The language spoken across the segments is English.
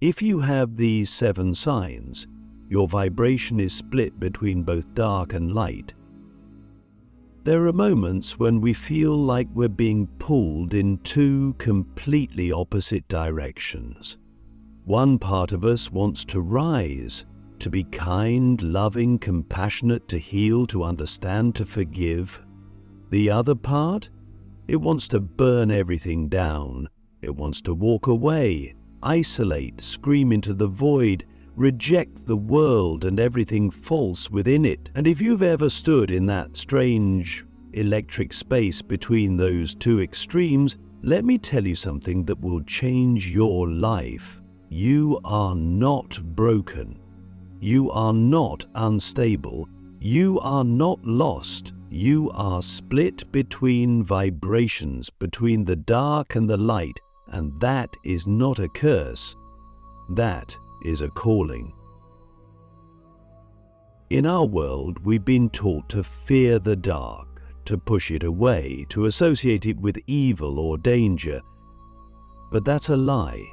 If you have these 7 signs, your vibration is split between both dark and light. There are moments when we feel like we're being pulled in 2 completely opposite directions. One part of us wants to rise, to be kind, loving, compassionate, to heal, to understand, to forgive. The other part, it wants to burn everything down. It wants to walk away, isolate, scream into the void, reject the world and everything false within it. And if you've ever stood in that strange electric space between those 2 extremes, let me tell you something that will change your life. You are not broken. You are not unstable. You are not lost. You are split between vibrations, between the dark and the light, and that is not a curse. That is a calling. In our world, we've been taught to fear the dark, to push it away, to associate it with evil or danger. But that's a lie.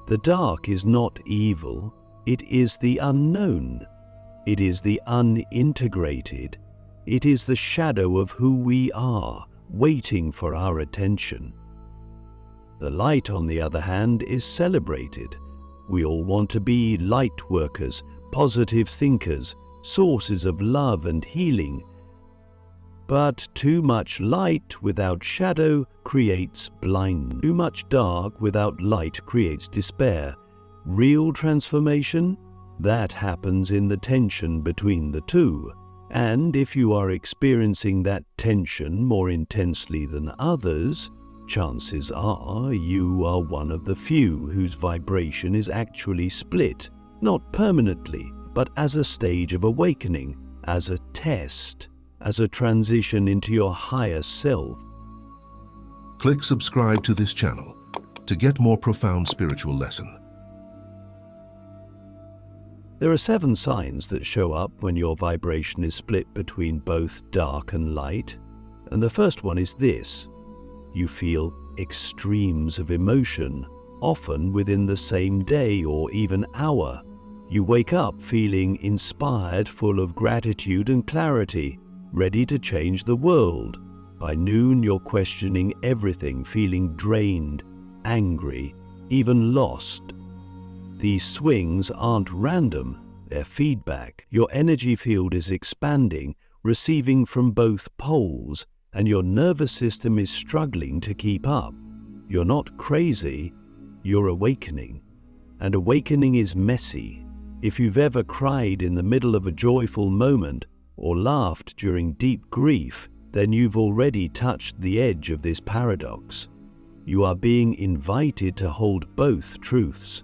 The dark is not evil. It is the unknown. It is the unintegrated. It is the shadow of who we are, waiting for our attention. The light, on the other hand, is celebrated. We all want to be light workers, positive thinkers, sources of love and healing. But too much light without shadow creates blindness. Too much dark without light creates despair. Real transformation? That happens in the tension between the 2. And if you are experiencing that tension more intensely than others, chances are you are one of the few whose vibration is actually split, not permanently, but as a stage of awakening, as a test, as a transition into your higher self. Click subscribe to this channel to get more profound spiritual lesson. There are 7 signs that show up when your vibration is split between both dark and light. And the first one is this. You feel extremes of emotion, often within the same day or even hour. You wake up feeling inspired, full of gratitude and clarity, ready to change the world. By noon, you're questioning everything, feeling drained, angry, even lost. These swings aren't random, they're feedback. Your energy field is expanding, receiving from both poles, and your nervous system is struggling to keep up. You're not crazy, you're awakening. And awakening is messy. If you've ever cried in the middle of a joyful moment or laughed during deep grief, then you've already touched the edge of this paradox. You are being invited to hold both truths.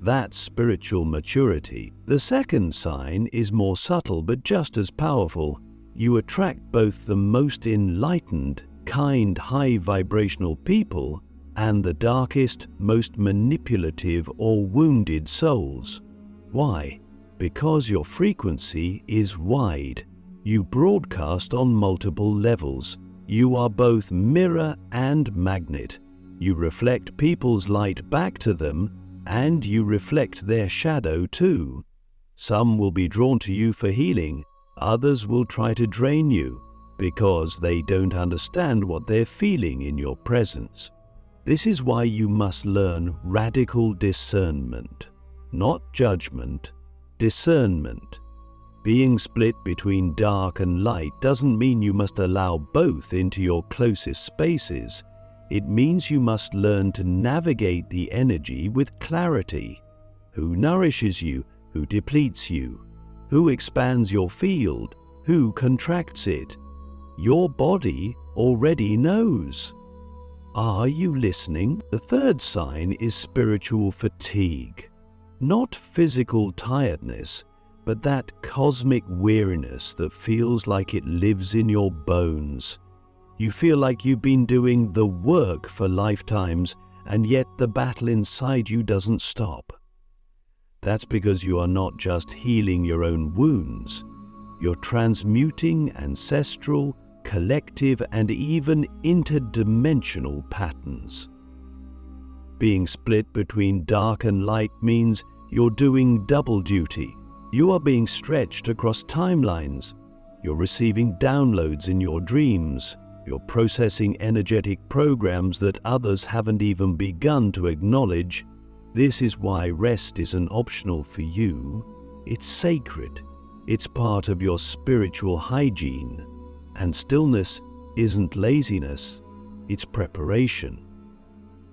That's spiritual maturity. The second sign is more subtle but just as powerful. You attract both the most enlightened, kind, high-vibrational people and the darkest, most manipulative or wounded souls. Why? Because your frequency is wide. You broadcast on multiple levels. You are both mirror and magnet. You reflect people's light back to them, and you reflect their shadow too. Some will be drawn to you for healing. Others will try to drain you because they don't understand what they're feeling in your presence. This is why you must learn radical discernment, not judgment, discernment. Being split between dark and light doesn't mean you must allow both into your closest spaces. It means you must learn to navigate the energy with clarity. Who nourishes you? Who depletes you? Who expands your field? Who contracts it? Your body already knows. Are you listening? The third sign is spiritual fatigue. Not physical tiredness, but that cosmic weariness that feels like it lives in your bones. You feel like you've been doing the work for lifetimes, and yet the battle inside you doesn't stop. That's because you are not just healing your own wounds. You're transmuting ancestral, collective, and even interdimensional patterns. Being split between dark and light means you're doing double duty. You are being stretched across timelines. You're receiving downloads in your dreams. You're processing energetic programs that others haven't even begun to acknowledge. This is why rest isn't optional for you. It's sacred. It's part of your spiritual hygiene. And stillness isn't laziness, it's preparation.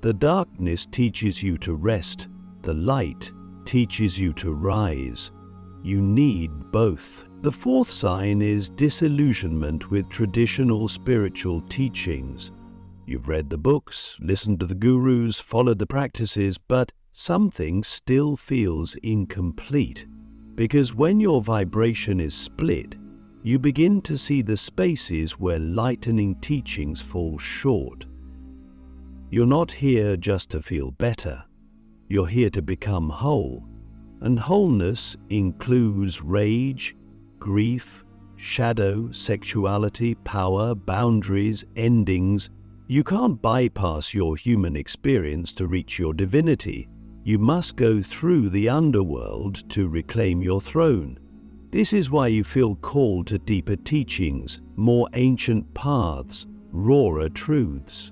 The darkness teaches you to rest. The light teaches you to rise. You need both. The fourth sign is disillusionment with traditional spiritual teachings. You've read the books, listened to the gurus, followed the practices, but something still feels incomplete. Because when your vibration is split, you begin to see the spaces where lightening teachings fall short. You're not here just to feel better. You're here to become whole. And wholeness includes rage, grief, shadow, sexuality, power, boundaries, endings. You can't bypass your human experience to reach your divinity. You must go through the underworld to reclaim your throne. This is why you feel called to deeper teachings, more ancient paths, rawer truths.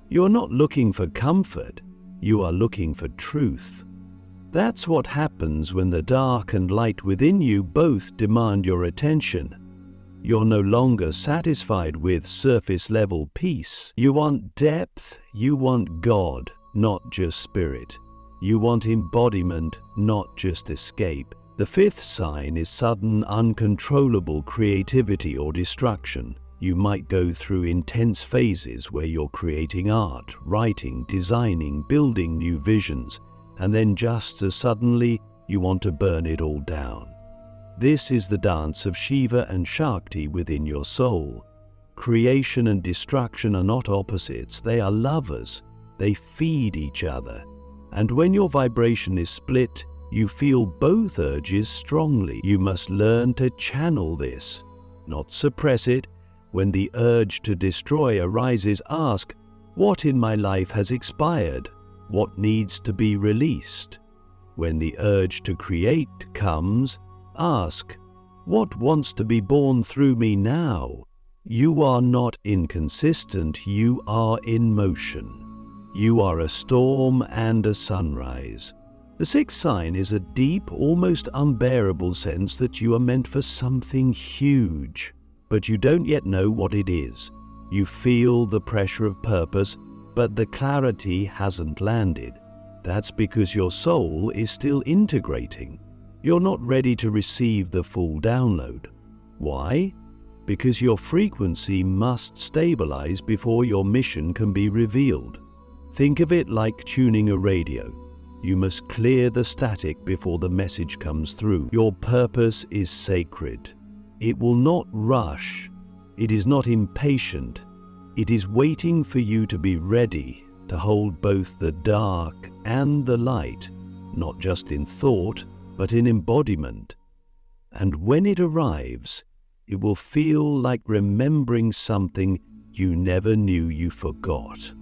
You are not looking for comfort, you are looking for truth. That's what happens when the dark and light within you both demand your attention. You're no longer satisfied with surface-level peace. You want depth, you want God, not just spirit. You want embodiment, not just escape. The fifth sign is sudden, uncontrollable creativity or destruction. You might go through intense phases where you're creating art, writing, designing, building new visions, and then just as suddenly you want to burn it all down. This is the dance of Shiva and Shakti within your soul. Creation and destruction are not opposites, they are lovers. They feed each other. And when your vibration is split, you feel both urges strongly. You must learn to channel this, not suppress it. When the urge to destroy arises, ask, what in my life has expired? What needs to be released? When the urge to create comes, ask, what wants to be born through me now? You are not inconsistent, you are in motion. You are a storm and a sunrise. The sixth sign is a deep, almost unbearable sense that you are meant for something huge, but you don't yet know what it is. You feel the pressure of purpose, but the clarity hasn't landed. That's because your soul is still integrating. You're not ready to receive the full download. Why? Because your frequency must stabilize before your mission can be revealed. Think of it like tuning a radio. You must clear the static before the message comes through. Your purpose is sacred. It will not rush. It is not impatient. It is waiting for you to be ready to hold both the dark and the light, not just in thought, but in embodiment. And when it arrives, it will feel like remembering something you never knew you forgot.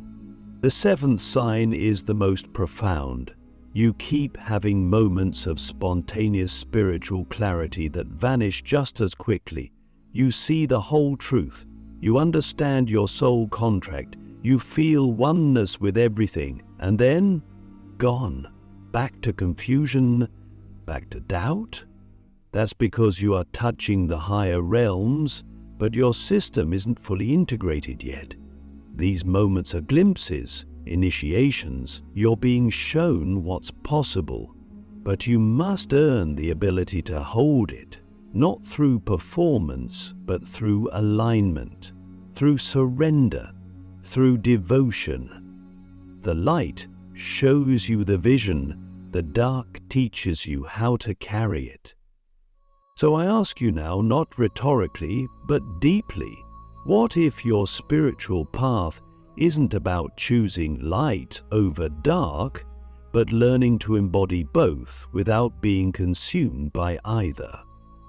The seventh sign is the most profound. You keep having moments of spontaneous spiritual clarity that vanish just as quickly. You see the whole truth. You understand your soul contract. You feel oneness with everything. And then, gone. Back to confusion, back to doubt. That's because you are touching the higher realms, but your system isn't fully integrated yet. These moments are glimpses, initiations. You're being shown what's possible, but you must earn the ability to hold it, not through performance, but through alignment, through surrender, through devotion. The light shows you the vision, the dark teaches you how to carry it. So I ask you now, not rhetorically, but deeply, what if your spiritual path isn't about choosing light over dark, but learning to embody both without being consumed by either?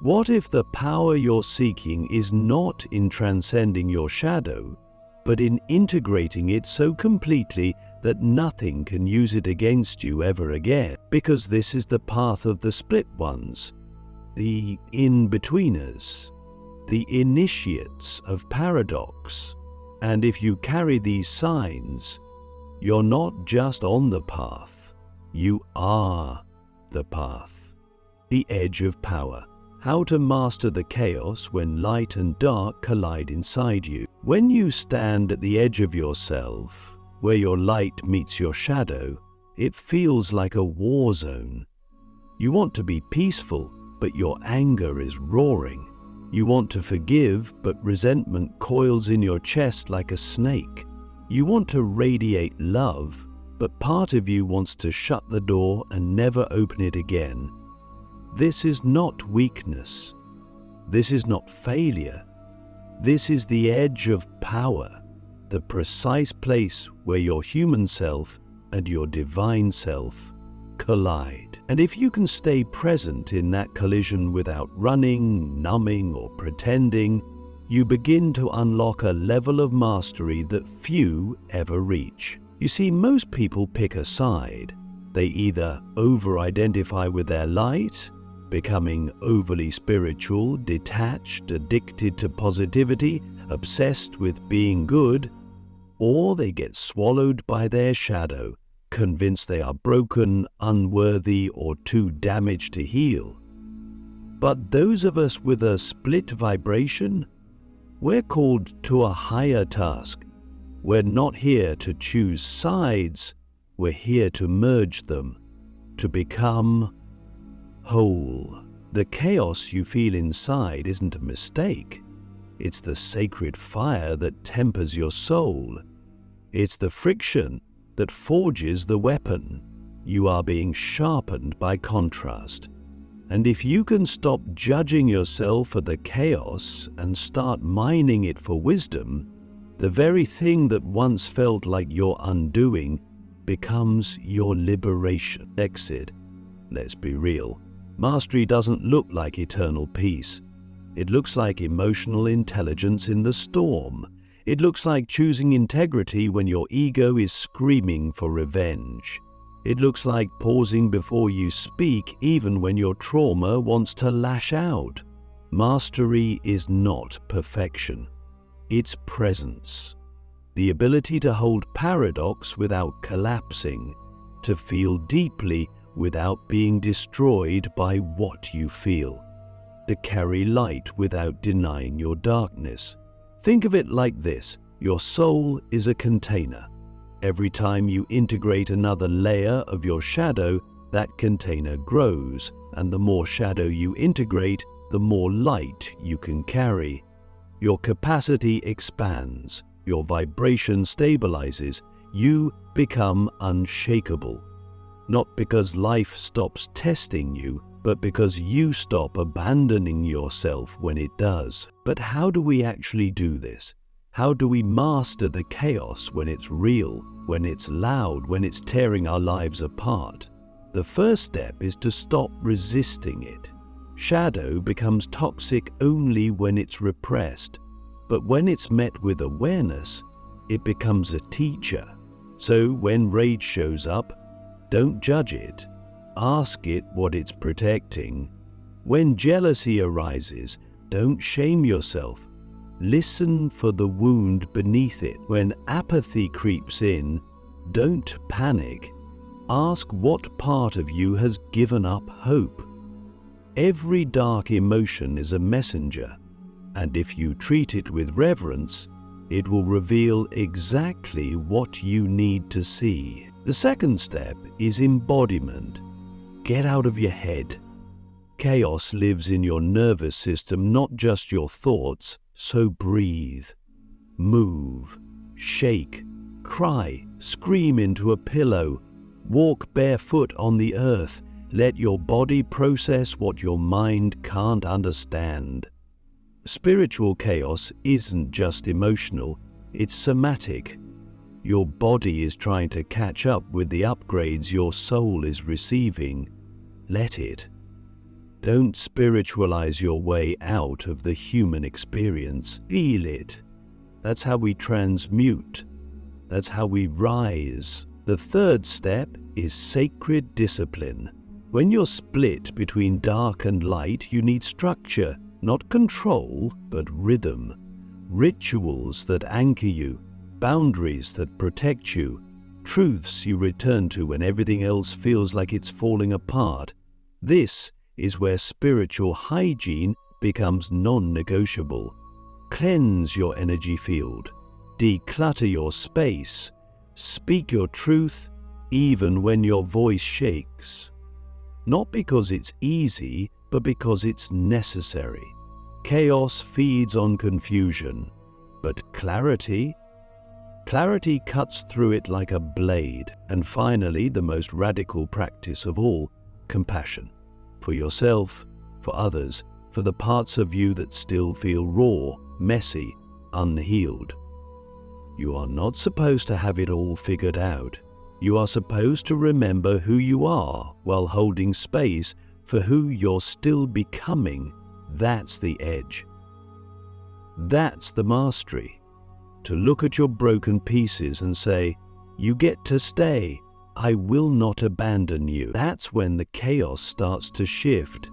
What if the power you're seeking is not in transcending your shadow, but in integrating it so completely that nothing can use it against you ever again, because this is the path of the split ones, the in-betweeners, the initiates of paradox. And if you carry these signs, you're not just on the path, you are the path. The edge of power. How to master the chaos when light and dark collide inside you. When you stand at the edge of yourself, where your light meets your shadow, it feels like a war zone. You want to be peaceful, but your anger is roaring. You want to forgive, but resentment coils in your chest like a snake. You want to radiate love, but part of you wants to shut the door and never open it again. This is not weakness. This is not failure. This is the edge of power, the precise place where your human self and your divine self collide. And if you can stay present in that collision without running, numbing, or pretending, you begin to unlock a level of mastery that few ever reach. You see, most people pick a side. They either over-identify with their light, becoming overly spiritual, detached, addicted to positivity, obsessed with being good, or they get swallowed by their shadow, convinced they are broken, unworthy, or too damaged to heal. But those of us with a split vibration, we're called to a higher task. We're not here to choose sides, we're here to merge them, to become whole. The chaos you feel inside isn't a mistake. It's the sacred fire that tempers your soul. It's the friction that forges the weapon. You are being sharpened by contrast. And if you can stop judging yourself for the chaos and start mining it for wisdom, the very thing that once felt like your undoing becomes your liberation. Exit. Let's be real. Mastery doesn't look like eternal peace. It looks like emotional intelligence in the storm. It looks like choosing integrity when your ego is screaming for revenge. It looks like pausing before you speak even when your trauma wants to lash out. Mastery is not perfection. It's presence. The ability to hold paradox without collapsing, to feel deeply without being destroyed by what you feel, to carry light without denying your darkness. Think of it like this: your soul is a container. Every time you integrate another layer of your shadow, that container grows, and the more shadow you integrate, the more light you can carry. Your capacity expands, your vibration stabilizes, you become unshakable. Not because life stops testing you, but because you stop abandoning yourself when it does. But how do we actually do this? How do we master the chaos when it's real, when it's loud, when it's tearing our lives apart? The first step is to stop resisting it. Shadow becomes toxic only when it's repressed, but when it's met with awareness, it becomes a teacher. So when rage shows up, don't judge it. Ask it what it's protecting. When jealousy arises, don't shame yourself. Listen for the wound beneath it. When apathy creeps in, don't panic. Ask what part of you has given up hope. Every dark emotion is a messenger, and if you treat it with reverence, it will reveal exactly what you need to see. The second step is embodiment. Get out of your head. Chaos lives in your nervous system, not just your thoughts, so breathe, move, shake, cry, scream into a pillow, walk barefoot on the earth. Let your body process what your mind can't understand. Spiritual chaos isn't just emotional, it's somatic. Your body is trying to catch up with the upgrades your soul is receiving. Let it. Don't spiritualize your way out of the human experience. Feel it. That's how we transmute. That's how we rise. The third step is sacred discipline. When you're split between dark and light, you need structure, not control, but rhythm. Rituals that anchor you, boundaries that protect you, truths you return to when everything else feels like it's falling apart. This is where spiritual hygiene becomes non-negotiable. Cleanse your energy field. Declutter your space. Speak your truth even when your voice shakes. Not because it's easy, but because it's necessary. Chaos feeds on confusion, but clarity cuts through it like a blade. And finally, the most radical practice of all, compassion. For yourself, for others, for the parts of you that still feel raw, messy, unhealed. You are not supposed to have it all figured out. You are supposed to remember who you are while holding space for who you're still becoming. That's the edge. That's the mastery. To look at your broken pieces and say, "You get to stay. I will not abandon you." That's when the chaos starts to shift.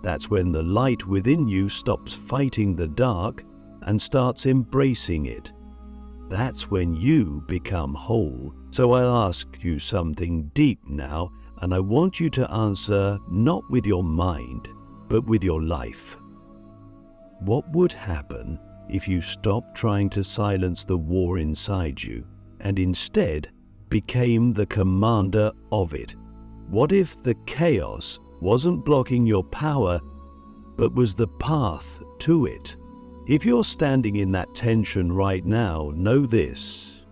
That's when the light within you stops fighting the dark and starts embracing it. That's when you become whole. So I'll ask you something deep now, and I want you to answer not with your mind, but with your life. What would happen if you stopped trying to silence the war inside you and instead became the commander of it? What if the chaos wasn't blocking your power, but was the path to it? If you're standing in that tension right now, know this: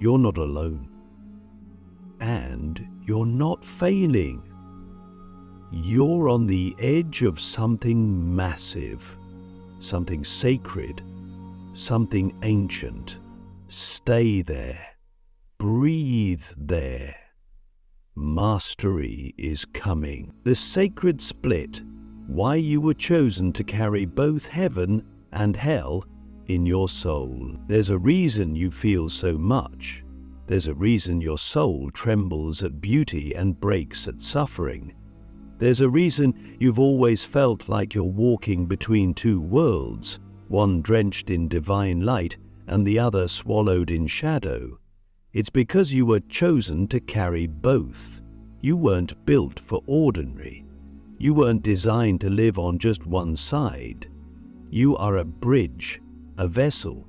you're not alone. And you're not failing. You're on the edge of something massive, something sacred, something ancient. Stay there. Breathe there. Mastery is coming. The sacred split, why you were chosen to carry both heaven and hell in your soul. There's a reason you feel so much. There's a reason your soul trembles at beauty and breaks at suffering. There's a reason you've always felt like you're walking between two worlds, one drenched in divine light and the other swallowed in shadow. It's because you were chosen to carry both. You weren't built for ordinary. You weren't designed to live on just one side. You are a bridge, a vessel,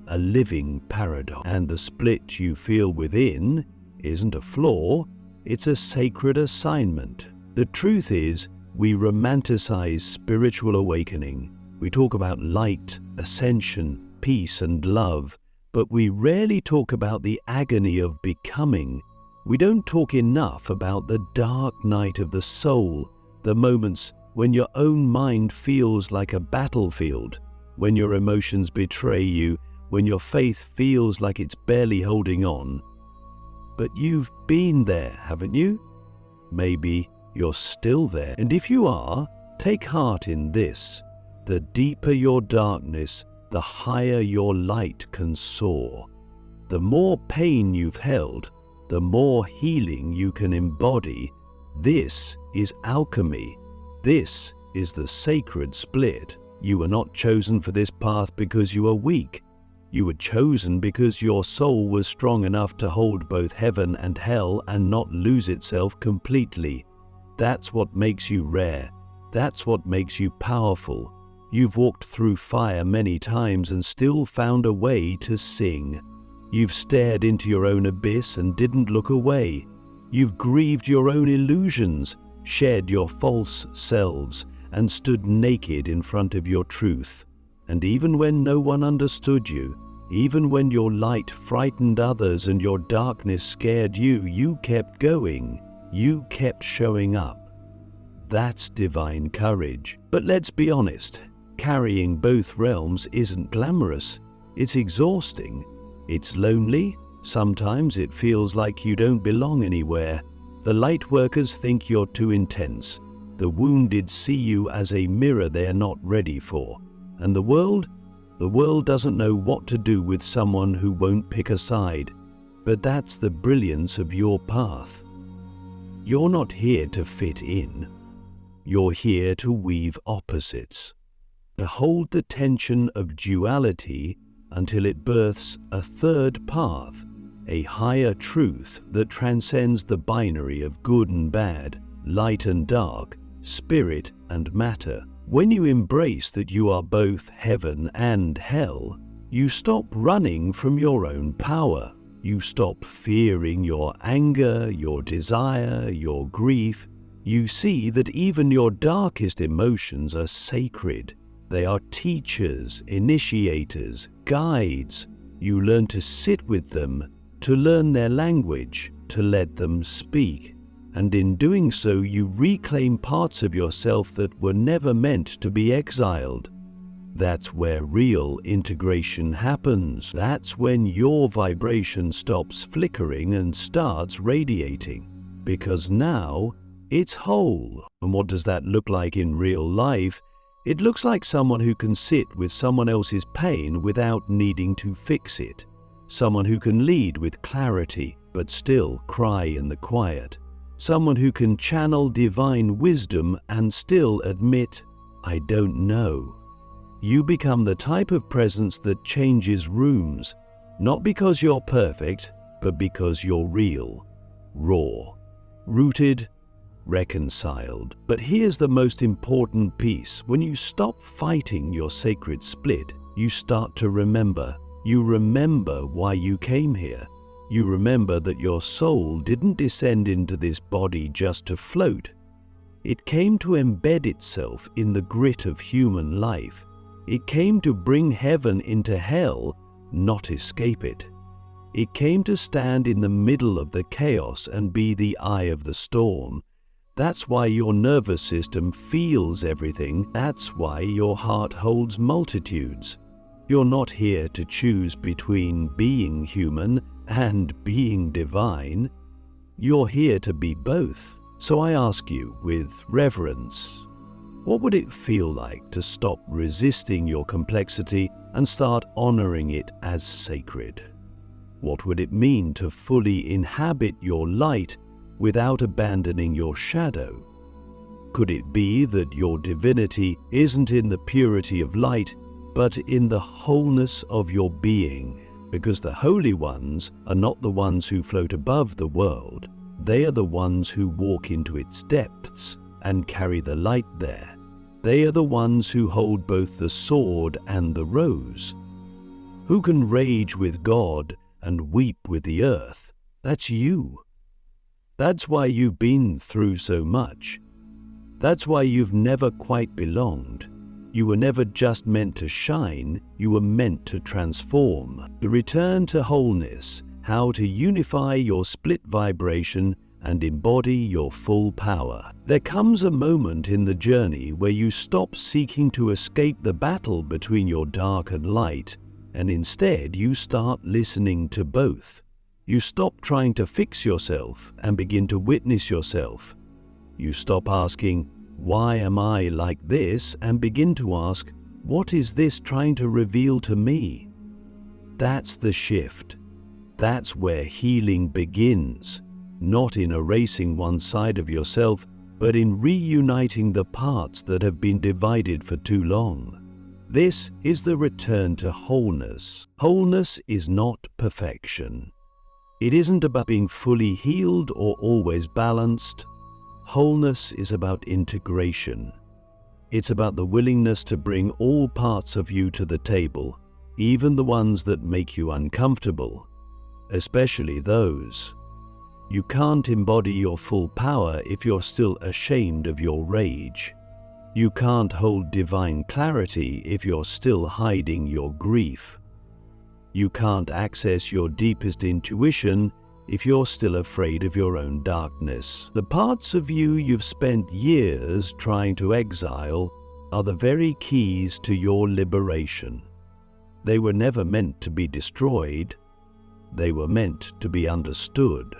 a living paradox. And the split you feel within isn't a flaw, it's a sacred assignment. The truth is, we romanticize spiritual awakening. We talk about light, ascension, peace, and love, but we rarely talk about the agony of becoming. We don't talk enough about the dark night of the soul, the moments when your own mind feels like a battlefield, when your emotions betray you, when your faith feels like it's barely holding on. But you've been there, haven't you? Maybe you're still there. And if you are, take heart in this: the deeper your darkness, the higher your light can soar. The more pain you've held, the more healing you can embody. This is alchemy. This is the sacred split. You were not chosen for this path because you are weak. You were chosen because your soul was strong enough to hold both heaven and hell and not lose itself completely. That's what makes you rare. That's what makes you powerful. You've walked through fire many times and still found a way to sing. You've stared into your own abyss and didn't look away. You've grieved your own illusions, shed your false selves, and stood naked in front of your truth. And even when no one understood you, even when your light frightened others and your darkness scared you, you kept going. You kept showing up. That's divine courage. But let's be honest, carrying both realms isn't glamorous. It's exhausting. It's lonely. Sometimes it feels like you don't belong anywhere. The light workers think you're too intense. The wounded see you as a mirror they're not ready for. And the world? The world doesn't know what to do with someone who won't pick a side, but that's the brilliance of your path. You're not here to fit in. You're here to weave opposites, to hold the tension of duality until it births a third path, a higher truth that transcends the binary of good and bad, light and dark, spirit and matter. When you embrace that you are both heaven and hell, you stop running from your own power. You stop fearing your anger, your desire, your grief. You see that even your darkest emotions are sacred. They are teachers, initiators, guides. You learn to sit with them, to learn their language, to let them speak. And in doing so, you reclaim parts of yourself that were never meant to be exiled. That's where real integration happens. That's when your vibration stops flickering and starts radiating. Because now, it's whole. And what does that look like in real life? It looks like someone who can sit with someone else's pain without needing to fix it. Someone who can lead with clarity, but still cry in the quiet. Someone who can channel divine wisdom and still admit, I don't know. You become the type of presence that changes rooms, not because you're perfect, but because you're real, raw, rooted, reconciled. But here's the most important piece. When you stop fighting your sacred split, you start to remember. You remember why you came here. You remember that your soul didn't descend into this body just to float. It came to embed itself in the grit of human life. It came to bring heaven into hell, not escape it. It came to stand in the middle of the chaos and be the eye of the storm. That's why your nervous system feels everything. That's why your heart holds multitudes. You're not here to choose between being human and being divine. You're here to be both. So I ask you with reverence, what would it feel like to stop resisting your complexity and start honoring it as sacred? What would it mean to fully inhabit your light without abandoning your shadow? Could it be that your divinity isn't in the purity of light, but in the wholeness of your being? Because the holy ones are not the ones who float above the world. They are the ones who walk into its depths and carry the light there. They are the ones who hold both the sword and the rose. Who can rage with God and weep with the earth? That's you. That's why you've been through so much. That's why you've never quite belonged. You were never just meant to shine, you were meant to transform, to return to wholeness, how to unify your split vibration and embody your full power. There comes a moment in the journey where you stop seeking to escape the battle between your dark and light, and instead you start listening to both. You stop trying to fix yourself and begin to witness yourself. You stop asking, why am I like this? And begin to ask, what is this trying to reveal to me? That's the shift. That's where healing begins, not in erasing one side of yourself, but in reuniting the parts that have been divided for too long. This is the return to wholeness. Wholeness is not perfection. It isn't about being fully healed or always balanced. Wholeness is about integration. It's about the willingness to bring all parts of you to the table, even the ones that make you uncomfortable, especially those. You can't embody your full power if you're still ashamed of your rage. You can't hold divine clarity if you're still hiding your grief. You can't access your deepest intuition if you're still afraid of your own darkness. The parts of you you've spent years trying to exile are the very keys to your liberation. They were never meant to be destroyed. They were meant to be understood.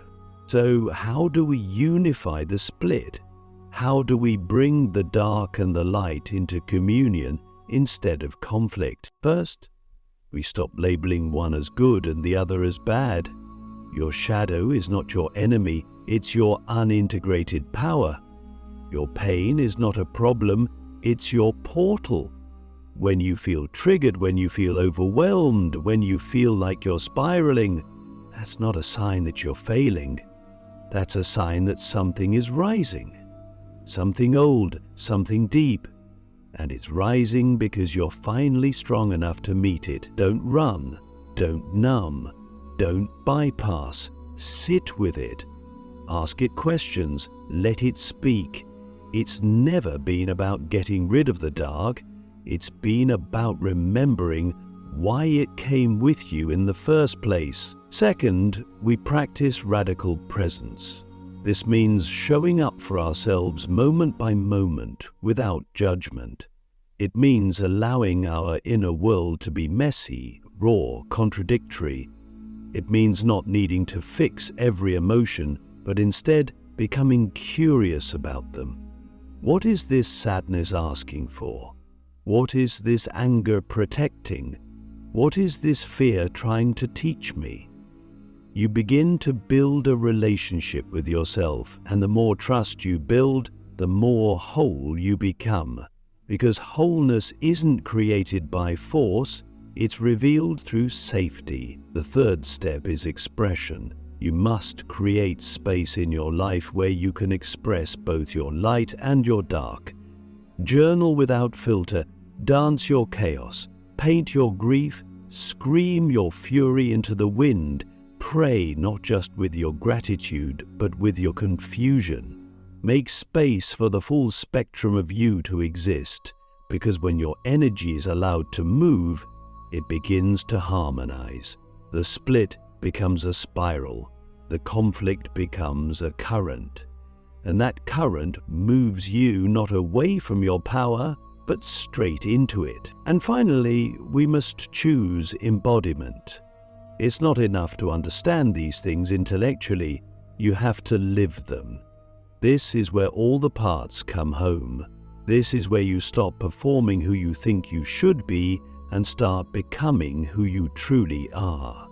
So how do we unify the split? How do we bring the dark and the light into communion instead of conflict. First, we stop labeling one as good and the other as bad. Your shadow is not your enemy, it's your unintegrated power. Your pain is not a problem, it's your portal. When you feel triggered, when you feel overwhelmed, when you feel like you're spiraling, that's not a sign that you're failing. That's a sign that something is rising. Something old, something deep. And it's rising because you're finally strong enough to meet it. Don't run, don't numb, don't bypass. Sit with it. Ask it questions, let it speak. It's never been about getting rid of the dark. It's been about remembering why it came with you in the first place. Second, we practice radical presence. This means showing up for ourselves moment by moment without judgment. It means allowing our inner world to be messy, raw, contradictory. It means not needing to fix every emotion, but instead becoming curious about them. What is this sadness asking for? What is this anger protecting? What is this fear trying to teach me? You begin to build a relationship with yourself, and the more trust you build, the more whole you become. Because wholeness isn't created by force, it's revealed through safety. The third step is expression. You must create space in your life where you can express both your light and your dark. Journal without filter, dance your chaos, paint your grief, scream your fury into the wind. Pray not just with your gratitude, but with your confusion. Make space for the full spectrum of you to exist, because when your energy is allowed to move, it begins to harmonize. The split becomes a spiral. The conflict becomes a current. And that current moves you not away from your power, but straight into it. And finally, we must choose embodiment. It's not enough to understand these things intellectually, you have to live them. This is where all the parts come home. This is where you stop performing who you think you should be and start becoming who you truly are.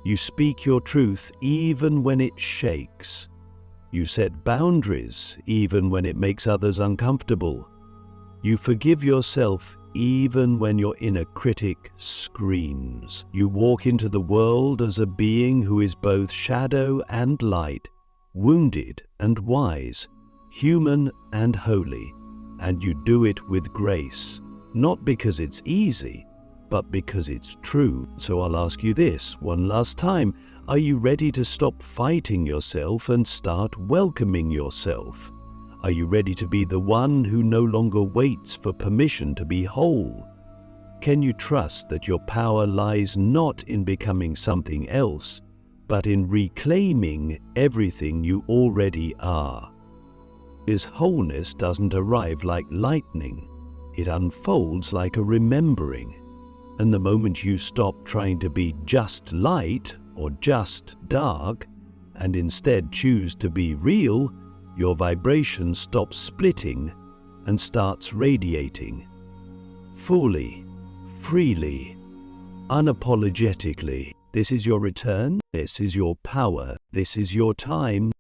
You speak your truth even when it shakes. You set boundaries even when it makes others uncomfortable. You forgive yourself even when your inner critic screams. You walk into the world as a being who is both shadow and light, wounded and wise, human and holy, and you do it with grace, not because it's easy, but because it's true. So I'll ask you this one last time. Are you ready to stop fighting yourself and start welcoming yourself? Are you ready to be the one who no longer waits for permission to be whole? Can you trust that your power lies not in becoming something else, but in reclaiming everything you already are? Because wholeness doesn't arrive like lightning. It unfolds like a remembering. And the moment you stop trying to be just light or just dark, and instead choose to be real, your vibration stops splitting and starts radiating. Fully, freely, unapologetically. This is your return, this is your power, this is your time.